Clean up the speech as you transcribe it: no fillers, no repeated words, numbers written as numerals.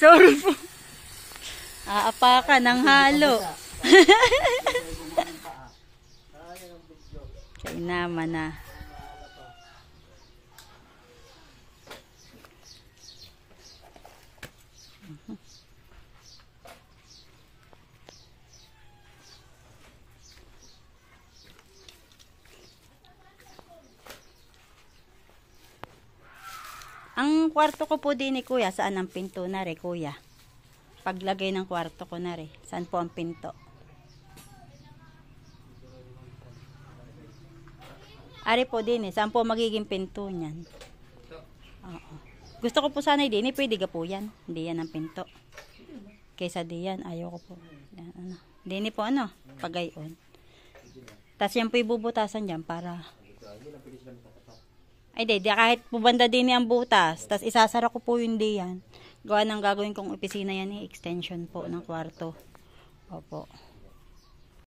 Sorry po. Aapakan ng halo. Kaya naman na. Ang kwarto ko po din ni kuya, saan ang pinto na re kuya? Paglagay ng kwarto ko na re, saan po ang pinto? Ari po din saan po magiging pinto niyan? Oo. Gusto ko po sana din pwede ka po yan. Hindi yan ang pinto. Kaysa diyan, ayoko po. Yan, ano. Dini po ano, pagayon. Tapos yan po ibubutasan dyan para... Ay, di kahit pubanda din ang butas. Tapos isasara ko po yung diyan. Gawa ng gagawin kong opisina yan extension po ng kwarto. Opo.